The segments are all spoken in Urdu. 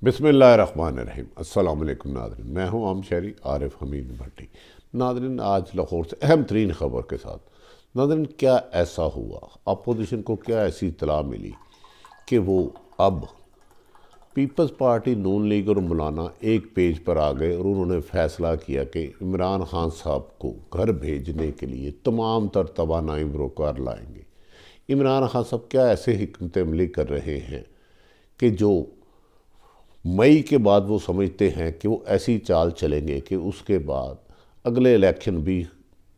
بسم اللہ الرحمن الرحیم۔ السلام علیکم ناظرین، میں ہوں عام شہری عارف حمید بھٹی۔ ناظرین، آج لاہور سے اہم ترین خبر کے ساتھ ناظرین، کیا ایسا ہوا، اپوزیشن کو کیا ایسی اطلاع ملی کہ وہ اب پیپلز پارٹی نون لیگ اور مولانا ایک پیج پر آ گئے اور انہوں نے فیصلہ کیا کہ عمران خان صاحب کو گھر بھیجنے کے لیے تمام تر توانائی بروکار لائیں گے۔ عمران خان صاحب کیا ایسے حکمت عملی کر رہے ہیں کہ جو مئی کے بعد وہ سمجھتے ہیں کہ وہ ایسی چال چلیں گے کہ اس کے بعد اگلے الیکشن بھی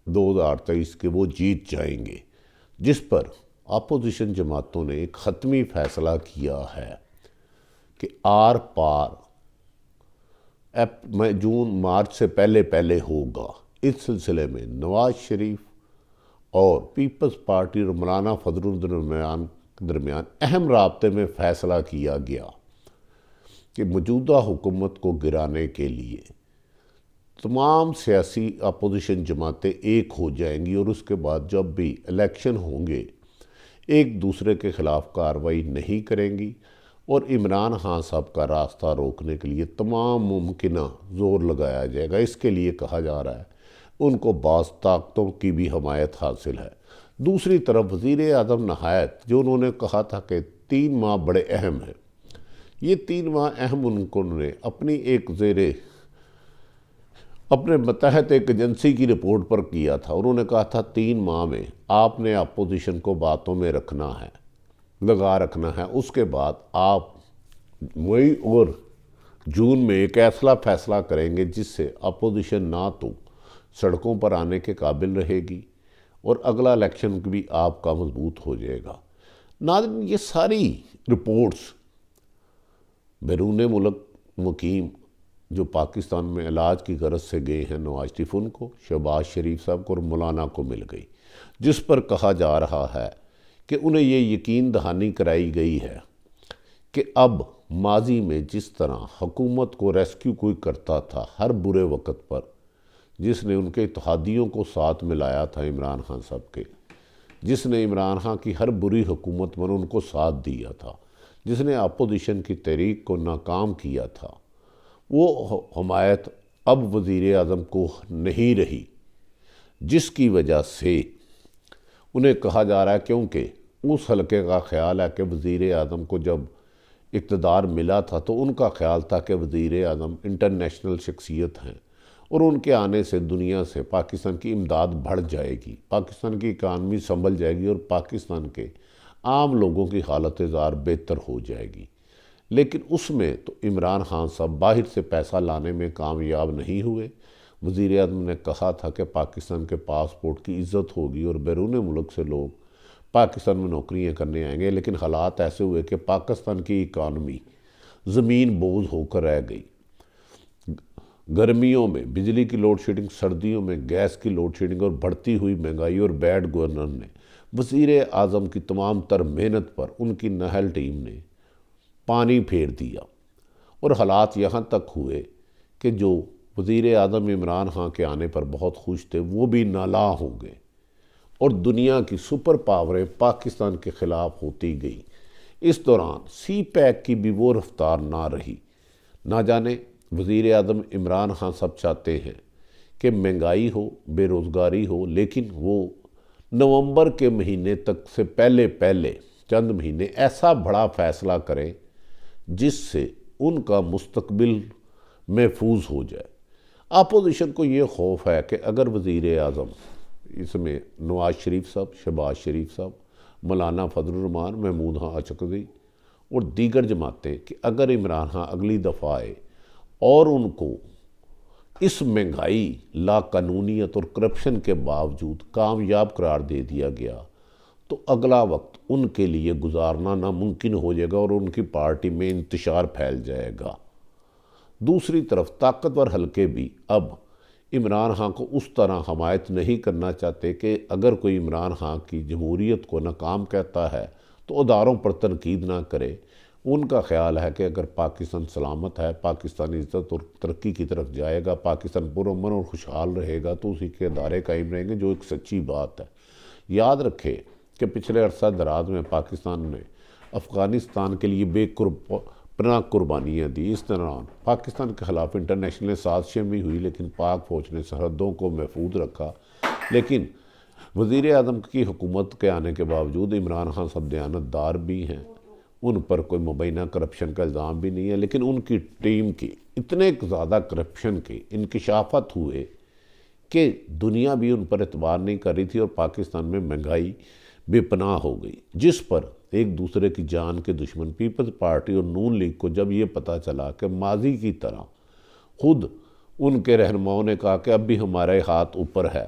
2023 کے وہ جیت جائیں گے، جس پر اپوزیشن جماعتوں نے ایک حتمی فیصلہ کیا ہے کہ آر پار جون مارچ سے پہلے ہوگا۔ اس سلسلے میں نواز شریف اور پیپلز پارٹی اور مولانا فضل الرحمان کے درمیان اہم رابطے میں فیصلہ کیا گیا کہ موجودہ حکومت کو گرانے کے لیے تمام سیاسی اپوزیشن جماعتیں ایک ہو جائیں گی اور اس کے بعد جب بھی الیکشن ہوں گے ایک دوسرے کے خلاف کارروائی نہیں کریں گی اور عمران خان صاحب کا راستہ روکنے کے لیے تمام ممکنہ زور لگایا جائے گا۔ اس کے لیے کہا جا رہا ہے ان کو بعض طاقتوں کی بھی حمایت حاصل ہے۔ دوسری طرف وزیر اعظم نہایت جو انہوں نے کہا تھا کہ 3 ماہ بڑے اہم ہیں، یہ 3 ماہ اہم انہوں نے اپنے متحد ایک ایجنسی کی رپورٹ پر کیا تھا۔ انہوں نے کہا تھا 3 ماہ میں آپ نے اپوزیشن کو باتوں میں لگا رکھنا ہے، اس کے بعد آپ مئی اور جون میں ایک ایسا فیصلہ کریں گے جس سے اپوزیشن نہ تو سڑکوں پر آنے کے قابل رہے گی اور اگلا الیکشن بھی آپ کا مضبوط ہو جائے گا۔ ناظرین، یہ ساری رپورٹس بیرون ملک مقیم جو پاکستان میں علاج کی غرض سے گئے ہیں، نواز شریف ان کو، شہباز شریف صاحب کو اور مولانا کو مل گئی، جس پر کہا جا رہا ہے کہ انہیں یہ یقین دہانی کرائی گئی ہے کہ اب ماضی میں جس طرح حکومت کو ریسکیو کوئی کرتا تھا ہر برے وقت پر، جس نے ان کے اتحادیوں کو ساتھ ملایا تھا عمران خان صاحب کے، جس نے عمران خان کی ہر بری حکومت میں ان کو ساتھ دیا تھا، جس نے اپوزیشن کی تحریک کو ناکام کیا تھا، وہ حمایت اب وزیر اعظم کو نہیں رہی، جس کی وجہ سے انہیں کہا جا رہا ہے، کیونکہ اس حلقے کا خیال ہے کہ وزیر اعظم کو جب اقتدار ملا تھا تو ان کا خیال تھا کہ وزیر اعظم انٹرنیشنل شخصیت ہیں اور ان کے آنے سے دنیا سے پاکستان کی امداد بڑھ جائے گی، پاکستان کی اکانومی سنبھل جائے گی اور پاکستان کے عام لوگوں کی حالت زار بہتر ہو جائے گی۔ لیکن اس میں تو عمران خان صاحب باہر سے پیسہ لانے میں کامیاب نہیں ہوئے۔ وزیر اعظم نے کہا تھا کہ پاکستان کے پاسپورٹ کی عزت ہوگی اور بیرون ملک سے لوگ پاکستان میں نوکریاں کرنے آئیں گے، لیکن حالات ایسے ہوئے کہ پاکستان کی اکانومی زمین بوجھ ہو کر رہ گئی۔ گرمیوں میں بجلی کی لوڈ شیڈنگ، سردیوں میں گیس کی لوڈ شیڈنگ اور بڑھتی ہوئی مہنگائی اور بیڈ گورنر نے وزیر اعظم کی تمام تر محنت پر ان کی نہل ٹیم نے پانی پھیر دیا اور حالات یہاں تک ہوئے کہ جو وزیر اعظم عمران خان کے آنے پر بہت خوش تھے وہ بھی نالاں ہو گئے اور دنیا کی سپر پاوریں پاکستان کے خلاف ہوتی گئی۔ اس دوران سی پیک کی بھی وہ رفتار نہ رہی۔ نہ جانے وزیر اعظم عمران خان صاحب چاہتے ہیں کہ مہنگائی ہو، بے روزگاری ہو، لیکن وہ نومبر کے مہینے تک سے پہلے چند مہینے ایسا بڑا فیصلہ کریں جس سے ان کا مستقبل محفوظ ہو جائے۔ اپوزیشن کو یہ خوف ہے کہ اگر وزیر اعظم، اس میں نواز شریف صاحب، شہباز شریف صاحب، مولانا فضل الرحمان، محمود اچکزئی اور دیگر جماعتیں، کہ اگر عمران خان اگلی دفعہ آئے اور ان کو اس مہنگائی، لا قانونیت اور کرپشن کے باوجود کامیاب قرار دے دیا گیا تو اگلا وقت ان کے لیے گزارنا ناممکن ہو جائے گا اور ان کی پارٹی میں انتشار پھیل جائے گا۔ دوسری طرف طاقتور حلقے بھی اب عمران خان کو اس طرح حمایت نہیں کرنا چاہتے کہ اگر کوئی عمران خان کی جمہوریت کو ناکام کہتا ہے تو اداروں پر تنقید نہ کرے۔ ان کا خیال ہے کہ اگر پاکستان سلامت ہے، پاکستان عزت اور ترقی کی طرف جائے گا، پاکستان پرامن اور خوشحال رہے گا تو اسی کے ادارے قائم رہیں گے، جو ایک سچی بات ہے۔ یاد رکھے کہ پچھلے عرصہ دراز میں پاکستان نے افغانستان کے لیے بے پناہ قربانیاں دی۔ اس دوران پاکستان کے خلاف انٹرنیشنل سازشیں بھی ہوئی، لیکن پاک فوج نے سرحدوں کو محفوظ رکھا۔ لیکن وزیر اعظم کی حکومت کے آنے کے باوجود عمران خان سب دیانت دار بھی ہیں، ان پر کوئی مبینہ کرپشن کا الزام بھی نہیں ہے، لیکن ان کی ٹیم کی اتنے زیادہ کرپشن کے انکشافات ہوئے کہ دنیا بھی ان پر اعتبار نہیں کر رہی تھی، اور پاکستان میں مہنگائی بے پناہ ہو گئی، جس پر ایک دوسرے کی جان کے دشمن پیپلز پارٹی اور نون لیگ کو جب یہ پتہ چلا کہ ماضی کی طرح خود ان کے رہنماؤں نے کہا کہ اب بھی ہمارے ہاتھ اوپر ہے،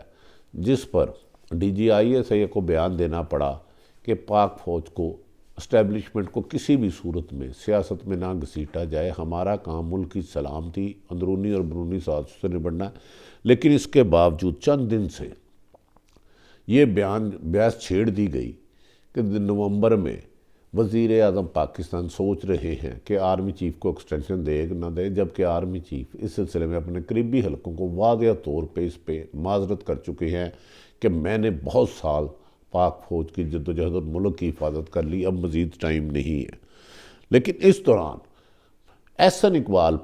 جس پر D G I S A کو بیان دینا پڑا کہ پاک فوج کو اسٹیبلشمنٹ کو کسی بھی صورت میں سیاست میں نہ گھسیٹا جائے، ہمارا کام ملک کی سلامتی، اندرونی اور بیرونی سازشوں سے نبٹنا ہے۔ لیکن اس کے باوجود چند دن سے یہ بحث چھیڑ دی گئی کہ نومبر میں وزیر اعظم پاکستان سوچ رہے ہیں کہ آرمی چیف کو ایکسٹینشن دے نہ دے، جبکہ آرمی چیف اس سلسلے میں اپنے قریبی حلقوں کو واضح طور پہ اس پہ معذرت کر چکے ہیں کہ میں نے بہت سال پاک فوج کی جدوجہد اور ملک کی حفاظت کر لی، اب مزید ٹائم نہیں ہے۔ لیکن اس دوران احسن اقبال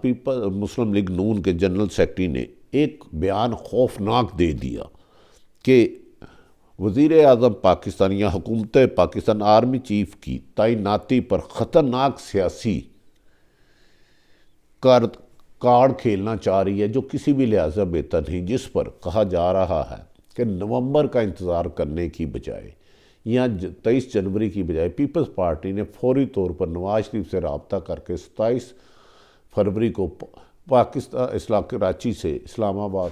مسلم لیگ نون کے جنرل سیکرٹری نے ایک بیان خوفناک دے دیا کہ وزیر اعظم پاکستان یا حکومت پاکستان آرمی چیف کی تعیناتی پر خطرناک سیاسی کارڈ کھیلنا چاہ رہی ہے، جو کسی بھی لحاظ بہتر نہیں، جس پر کہا جا رہا ہے کہ نومبر کا انتظار کرنے کی بجائے یا 23 جنوری کی بجائے پیپلز پارٹی نے فوری طور پر نواز شریف سے رابطہ کر کے 27 فروری کو پاکستان کراچی سے اسلام آباد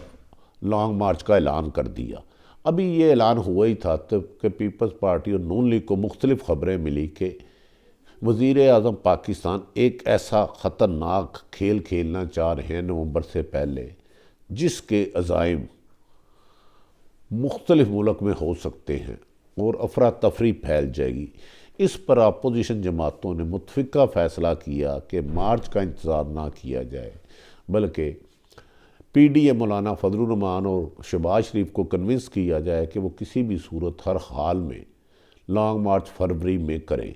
لانگ مارچ کا اعلان کر دیا۔ ابھی یہ اعلان ہوا ہی تھا کہ پیپلز پارٹی اور نون لیگ کو مختلف خبریں ملی کہ وزیر اعظم پاکستان ایک ایسا خطرناک کھیل کھیلنا چاہ رہے ہیں نومبر سے پہلے، جس کے عزائم مختلف ملک میں ہو سکتے ہیں اور افراتفری پھیل جائے گی۔ اس پر اپوزیشن جماعتوں نے متفقہ فیصلہ کیا کہ مارچ کا انتظار نہ کیا جائے، بلکہ پی ڈی اے مولانا فضل الرحمان اور شہباز شریف کو کنونس کیا جائے کہ وہ کسی بھی صورت ہر حال میں لانگ مارچ فروری میں کریں،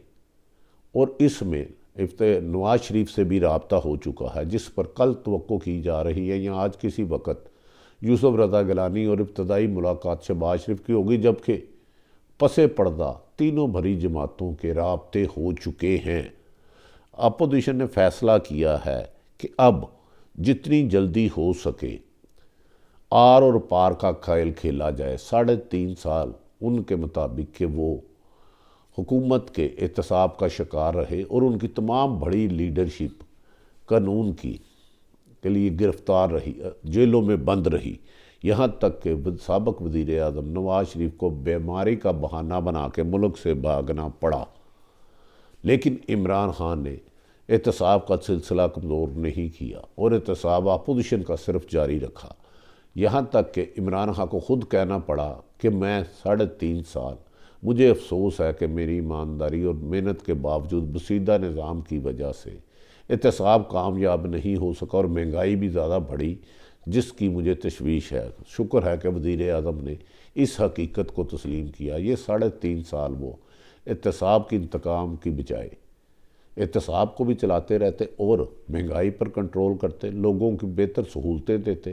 اور اس میں نواز شریف سے بھی رابطہ ہو چکا ہے، جس پر کل توقع کی جا رہی ہے یا آج کسی وقت یوسف رضا گیلانی اور ابتدائی ملاقات شہباز شریف کی ہوگی، جبکہ پس پردہ تینوں بڑی جماعتوں کے رابطے ہو چکے ہیں۔ اپوزیشن نے فیصلہ کیا ہے کہ اب جتنی جلدی ہو سکے آر اور پار کا کھیل کھیلا جائے۔ 3.5 سال ان کے مطابق کہ وہ حکومت کے احتساب کا شکار رہے اور ان کی تمام بڑی لیڈرشپ قانون کے لیے گرفتار رہی، جیلوں میں بند رہی، یہاں تک کہ سابق وزیر اعظم نواز شریف کو بیماری کا بہانہ بنا کے ملک سے بھاگنا پڑا۔ لیکن عمران خان نے احتساب کا سلسلہ کمزور نہیں کیا اور احتساب اپوزیشن کا صرف جاری رکھا، یہاں تک کہ عمران خان کو خود کہنا پڑا کہ میں 3.5 سال مجھے افسوس ہے کہ میری ایمانداری اور محنت کے باوجود بسیدہ نظام کی وجہ سے احتساب کامیاب نہیں ہو سکا اور مہنگائی بھی زیادہ بڑھی، جس کی مجھے تشویش ہے۔ شکر ہے کہ وزیر اعظم نے اس حقیقت کو تسلیم کیا۔ یہ 3.5 سال وہ احتساب کی انتقام کی بجائے احتساب کو بھی چلاتے رہتے اور مہنگائی پر کنٹرول کرتے، لوگوں کی بہتر سہولتیں دیتے،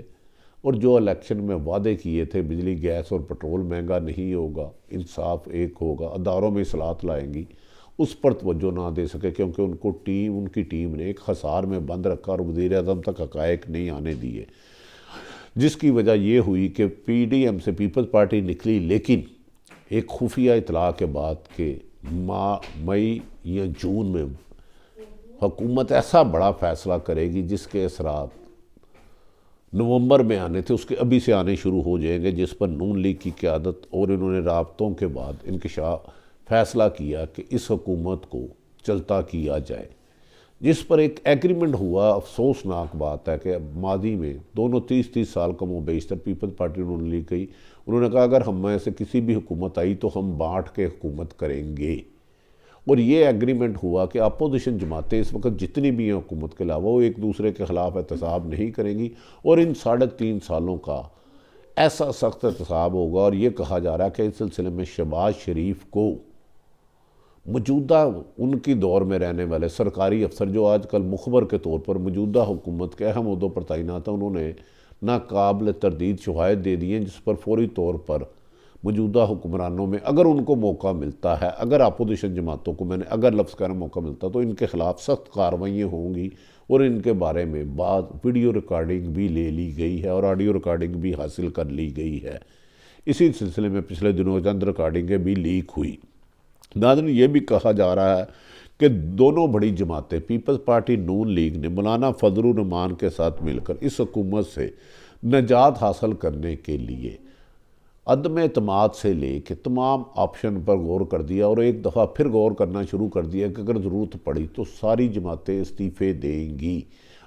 اور جو الیکشن میں وعدے کیے تھے بجلی گیس اور پٹرول مہنگا نہیں ہوگا، انصاف ایک ہوگا، اداروں میں اصلاحات لائیں گی، اس پر توجہ نہ دے سکے کیونکہ ان کی ٹیم نے ایک خسار میں بند رکھا اور وزیر اعظم تک حقائق نہیں آنے دیے، جس کی وجہ یہ ہوئی کہ پی ڈی ایم سے پیپلز پارٹی نکلی، لیکن ایک خفیہ اطلاع کے بعد کہ مئی یا جون میں حکومت ایسا بڑا فیصلہ کرے گی جس کے اثرات نومبر میں آنے تھے، اس کے ابھی سے آنے شروع ہو جائیں گے، جس پر نون لیگ کی قیادت اور انہوں نے رابطوں کے بعد انکشاف فیصلہ کیا کہ اس حکومت کو چلتا کیا جائے، جس پر ایک ایگریمنٹ ہوا۔ افسوسناک بات ہے کہ ماضی میں دونوں 30 سال کا بیشتر پیپلز پارٹی نون لیگ گئی، انہوں نے کہا اگر ہم میں سے کسی بھی حکومت آئی تو ہم بانٹ کے حکومت کریں گے، اور یہ ایگریمنٹ ہوا کہ اپوزیشن جماعتیں اس وقت جتنی بھی ہیں حکومت کے علاوہ وہ ایک دوسرے کے خلاف احتساب نہیں کریں گی، اور ان 3.5 سالوں کا ایسا سخت احتساب ہوگا۔ اور یہ کہا جا رہا ہے کہ اس سلسلے میں شہباز شریف کو موجودہ ان کی دور میں رہنے والے سرکاری افسر جو آج کل مخبر کے طور پر موجودہ حکومت کے اہم عہدوں پر تعینات ہیں، انہوں نے ناقابل تردید شواہد دے دیے جس پر فوری طور پر موجودہ حکمرانوں میں اگر ان کو موقع ملتا ہے، اگر اپوزیشن جماعتوں کو میں نے اگر لفظ کہنا موقع ملتا تو ان کے خلاف سخت کارروائیاں ہوں گی، اور ان کے بارے میں بعض ویڈیو ریکارڈنگ بھی لے لی گئی ہے اور آڈیو ریکارڈنگ بھی حاصل کر لی گئی ہے۔ اسی سلسلے میں پچھلے دنوں چند ریکارڈنگیں بھی لیک ہوئی۔ ناظرین، یہ بھی کہا جا رہا ہے کہ دونوں بڑی جماعتیں پیپلز پارٹی نون لیگ نے مولانا فضل الرحمان کے ساتھ مل کر اس حکومت سے نجات حاصل کرنے کے لیے عدم اعتماد سے لے کے تمام آپشن پر غور کر دیا، اور ایک دفعہ پھر غور کرنا شروع کر دیا کہ اگر ضرورت پڑی تو ساری جماعتیں استعفے دیں گی۔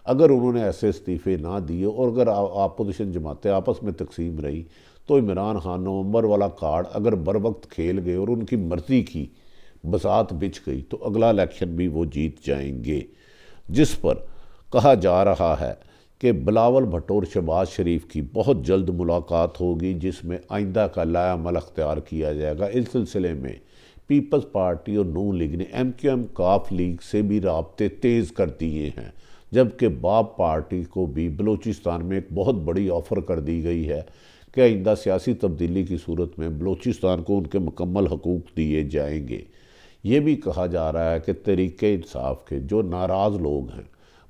اگر انہوں نے ایسے استعفے نہ دیے اور اگر اپوزیشن جماعتیں آپس میں تقسیم رہی تو عمران خان نومبر والا کارڈ اگر بر وقت کھیل گئے اور ان کی مرضی کی بساط بچھ گئی تو اگلا الیکشن بھی وہ جیت جائیں گے، جس پر کہا جا رہا ہے کہ بلاول بھٹو اور شہباز شریف کی بہت جلد ملاقات ہوگی جس میں آئندہ کا لائحہ عمل اختیار کیا جائے گا۔ اس سلسلے میں پیپلز پارٹی اور نون لیگ نے ایم کیو ایم کاف لیگ سے بھی رابطے تیز کر دیے ہیں، جبکہ باب پارٹی کو بھی بلوچستان میں ایک بہت بڑی آفر کر دی گئی ہے کہ آئندہ سیاسی تبدیلی کی صورت میں بلوچستان کو ان کے مکمل حقوق دیے جائیں گے۔ یہ بھی کہا جا رہا ہے کہ تحریک انصاف کے جو ناراض لوگ ہیں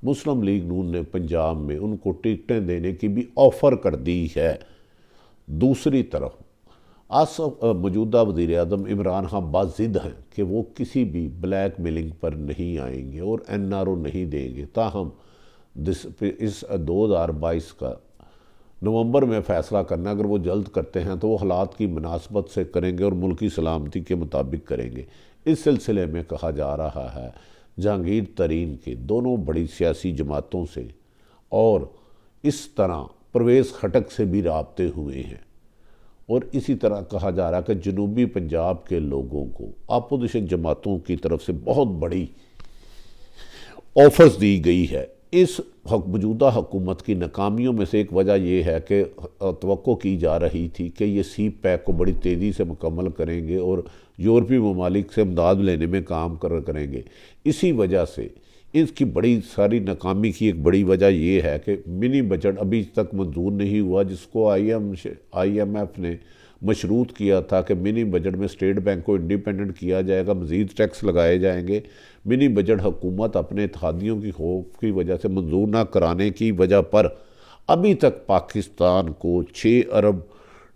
مسلم لیگ نون نے پنجاب میں ان کو ٹکٹیں دینے کی بھی آفر کر دی ہے۔ دوسری طرف موجودہ وزیر اعظم عمران خان باضد ہیں کہ وہ کسی بھی بلیک میلنگ پر نہیں آئیں گے اور این آر او نہیں دیں گے، تاہم اس 2022 کا نومبر میں فیصلہ کرنا اگر وہ جلد کرتے ہیں تو وہ حالات کی مناسبت سے کریں گے اور ملکی سلامتی کے مطابق کریں گے۔ اس سلسلے میں کہا جا رہا ہے جہانگیر ترین کے دونوں بڑی سیاسی جماعتوں سے اور اس طرح پرویز خٹک سے بھی رابطے ہوئے ہیں، اور اسی طرح کہا جا رہا ہے کہ جنوبی پنجاب کے لوگوں کو اپوزیشن جماعتوں کی طرف سے بہت بڑی آفرز دی گئی ہے۔ اس موجودہ حکومت کی ناکامیوں میں سے ایک وجہ یہ ہے کہ توقع کی جا رہی تھی کہ یہ سی پیک کو بڑی تیزی سے مکمل کریں گے اور یورپی ممالک سے امداد لینے میں کام کریں گے۔ اسی وجہ سے اس کی بڑی ساری ناکامی کی ایک بڑی وجہ یہ ہے کہ منی بجٹ ابھی تک منظور نہیں ہوا، جس کو آئی ایم ایف نے مشروط کیا تھا کہ منی بجٹ میں اسٹیٹ بینک کو انڈیپینڈنٹ کیا جائے گا، مزید ٹیکس لگائے جائیں گے۔ منی بجٹ حکومت اپنے اتحادیوں کی خوف کی وجہ سے منظور نہ کرانے کی وجہ پر ابھی تک پاکستان کو 6 ارب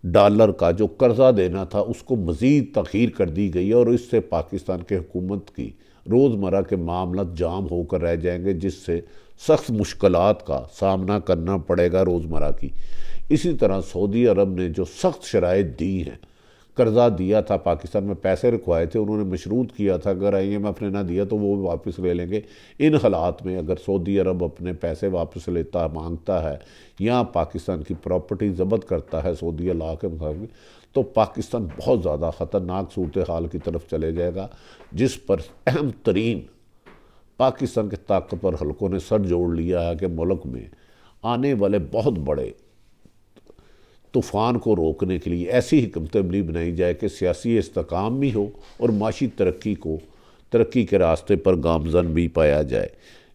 ڈالر کا جو قرضہ دینا تھا اس کو مزید تاخیر کر دی گئی ہے، اور اس سے پاکستان کے حکومت کی روزمرہ کے معاملات جام ہو کر رہ جائیں گے، جس سے سخت مشکلات کا سامنا کرنا پڑے گا روزمرہ کی۔ اسی طرح سعودی عرب نے جو سخت شرائط دی ہیں، قرضہ دیا تھا پاکستان میں، پیسے رکھوائے تھے، انہوں نے مشروط کیا تھا اگر آئی ایم ایف نے نہ دیا تو وہ واپس لے لیں گے۔ ان حالات میں اگر سعودی عرب اپنے پیسے واپس مانگتا ہے یا پاکستان کی پراپرٹی ضبط کرتا ہے سعودی لا کے مطابق، تو پاکستان بہت زیادہ خطرناک صورتحال کی طرف چلے جائے گا، جس پر اہم ترین پاکستان کے طاقتور حلقوں نے سر جوڑ لیا ہے کہ ملک میں آنے والے بہت بڑے طوفان کو روکنے کے لیے ایسی حکمت عملی بنائی جائے کہ سیاسی استحکام بھی ہو اور معاشی ترقی کے راستے پر گامزن بھی پایا جائے۔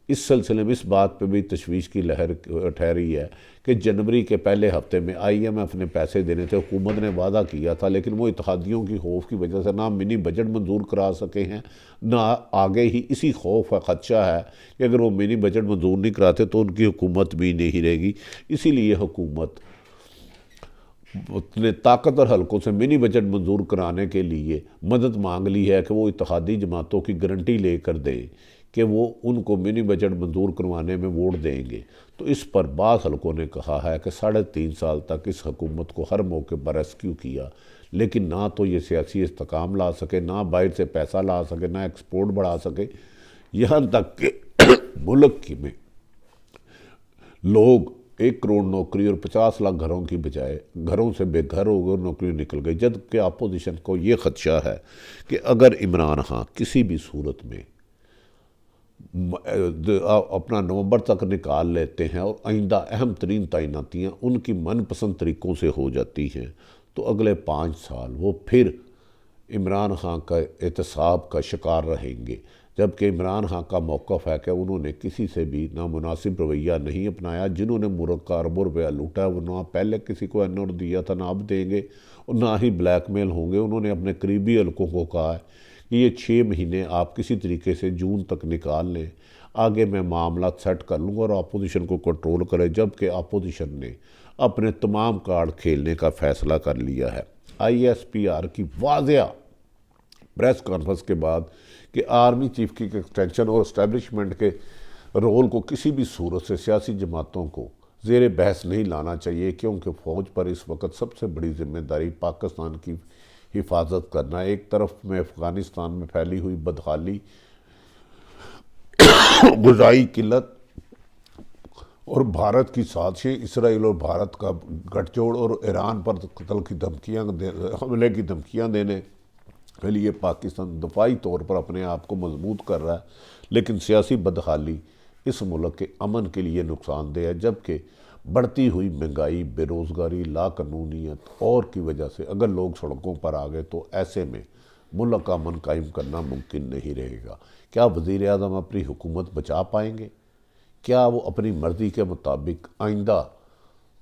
اس سلسلے میں اس بات پہ بھی تشویش کی لہر اٹھا رہی ہے کہ جنوری کے پہلے ہفتے میں آئی ایم ایف نے پیسے دینے تھے، حکومت نے وعدہ کیا تھا، لیکن وہ اتحادیوں کی خوف کی وجہ سے نہ منی بجٹ منظور کرا سکے ہیں، نہ آگے ہی اسی خوف کا خدشہ ہے کہ اگر وہ منی بجٹ منظور نہیں کراتے تو ان کی حکومت بھی نہیں رہے گی۔ اسی لیے حکومت نے طاقتور حلقوں سے منی بجٹ منظور کرانے کے لیے مدد مانگ لی ہے کہ وہ اتحادی جماعتوں کی گارنٹی لے کر دیں کہ وہ ان کو منی بجٹ منظور کروانے میں ووٹ دیں گے۔ تو اس پر بعض حلقوں نے کہا ہے کہ 3.5 سال تک اس حکومت کو ہر موقع پر ریسکیو کیا، لیکن نہ تو یہ سیاسی استحکام لا سکے، نہ باہر سے پیسہ لا سکے، نہ ایکسپورٹ بڑھا سکے، یہاں تک کہ ملک میں لوگ 1 کروڑ نوکری اور 50 لاکھ گھروں کی بجائے گھروں سے بے گھر ہو گئے اور نوکری نکل گئی، جبکہ اپوزیشن کو یہ خدشہ ہے کہ اگر عمران خان کسی بھی صورت میں اپنا نومبر تک نکال لیتے ہیں اور آئندہ اہم ترین تعیناتیاں ان کی من پسند طریقوں سے ہو جاتی ہیں تو اگلے 5 سال وہ پھر عمران خان کا احتساب کا شکار رہیں گے، جبکہ عمران خان کا موقف ہے کہ انہوں نے کسی سے بھی نامناسب رویہ نہیں اپنایا۔ جنہوں نے ملک کا اربوں روپیہ لوٹا ہے وہ نہ پہلے کسی کو NOR دیا تھا، نہ اب دیں گے، اور نہ ہی بلیک میل ہوں گے۔ انہوں نے اپنے قریبی حلقوں کو کہا ہے کہ یہ 6 مہینے آپ کسی طریقے سے جون تک نکال لیں، آگے میں معاملات سیٹ کر لوں گا اور اپوزیشن کو کنٹرول کرے، جبکہ اپوزیشن نے اپنے تمام کارڈ کھیلنے کا فیصلہ کر لیا ہے۔ ISPR کی واضح پریس کانفرنس کے بعد کہ آرمی چیف کی ایکسٹینشن اور اسٹیبلشمنٹ کے رول کو کسی بھی صورت سے سیاسی جماعتوں کو زیر بحث نہیں لانا چاہیے، کیونکہ فوج پر اس وقت سب سے بڑی ذمہ داری پاکستان کی حفاظت کرنا ہے۔ ایک طرف میں افغانستان میں پھیلی ہوئی بدحالی، غذائی قلت اور بھارت کی سازشیں، اسرائیل اور بھارت کا گٹھ جوڑ اور ایران پر قتل کی دھمکیاں، حملے کی دھمکیاں دینے کے لیے پاکستان دفاعی طور پر اپنے آپ کو مضبوط کر رہا ہے، لیکن سیاسی بدحالی اس ملک کے امن کے لیے نقصان دہ ہے، جبکہ بڑھتی ہوئی مہنگائی، بے روزگاری، لا قانونیت اور کی وجہ سے اگر لوگ سڑکوں پر آ گئے تو ایسے میں ملک کا امن قائم کرنا ممکن نہیں رہے گا۔ کیا وزیر اعظم اپنی حکومت بچا پائیں گے؟ کیا وہ اپنی مرضی کے مطابق آئندہ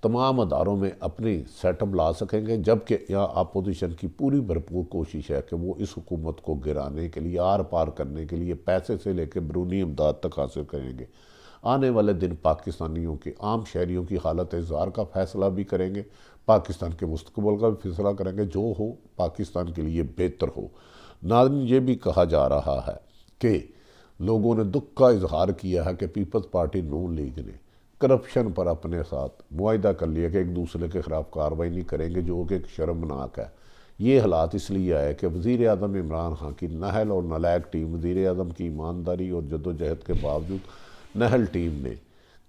تمام اداروں میں اپنی سیٹ اپ لا سکیں گے؟ جبکہ یہاں اپوزیشن کی پوری بھرپور کوشش ہے کہ وہ اس حکومت کو گرانے کے لیے، آر پار کرنے کے لیے پیسے سے لے کے بیرونی امداد تک حاصل کریں گے۔ آنے والے دن پاکستانیوں کے، عام شہریوں کی حالت اظہار کا فیصلہ بھی کریں گے، پاکستان کے مستقبل کا بھی فیصلہ کریں گے، جو ہو پاکستان کے لیے بہتر ہو۔ ناظرین، یہ بھی کہا جا رہا ہے کہ لوگوں نے دکھ کا اظہار کیا ہے کہ پیپلز پارٹی نون لیگ نے کرپشن پر اپنے ساتھ معاہدہ کر لیا کہ ایک دوسرے کے خلاف کارروائی نہیں کریں گے، جو کہ ایک شرمناک ہے۔ یہ حالات اس لیے آئے کہ وزیر اعظم عمران خان کی نااہل اور نالائق ٹیم، وزیر اعظم کی ایمانداری اور جدوجہد کے باوجود نااہل ٹیم نے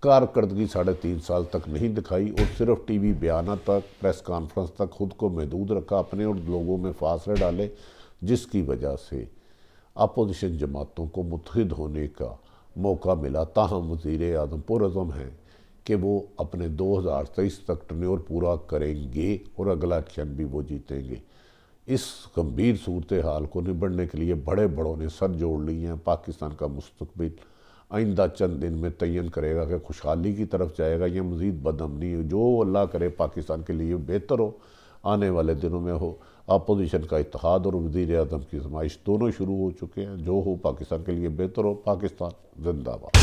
کارکردگی 3.5 سال تک نہیں دکھائی اور صرف ٹی وی بیانات تک، پریس کانفرنس تک خود کو محدود رکھا، اپنے اور لوگوں میں فاصلے ڈالے، جس کی وجہ سے اپوزیشن جماعتوں کو متحد ہونے کا موقع ملا۔ تاہم وزیر اعظم پرعزم ہیں کہ وہ اپنے 2023 تک ٹرنیور پورا کریں گے اور اگلا الیکشن بھی وہ جیتیں گے۔ اس گمبھیر صورتحال کو نبڑنے کے لیے بڑے بڑوں نے سر جوڑ لی ہیں۔ پاکستان کا مستقبل آئندہ چند دن میں تعین کرے گا کہ خوشحالی کی طرف جائے گا یا مزید بدامنی، جو اللہ کرے پاکستان کے لیے بہتر ہو۔ آنے والے دنوں میں ہو اپوزیشن کا اتحاد اور وزیر اعظم کی آزمائش دونوں شروع ہو چکے ہیں، جو ہو پاکستان کے لیے بہتر ہو۔ پاکستان زندہ باد۔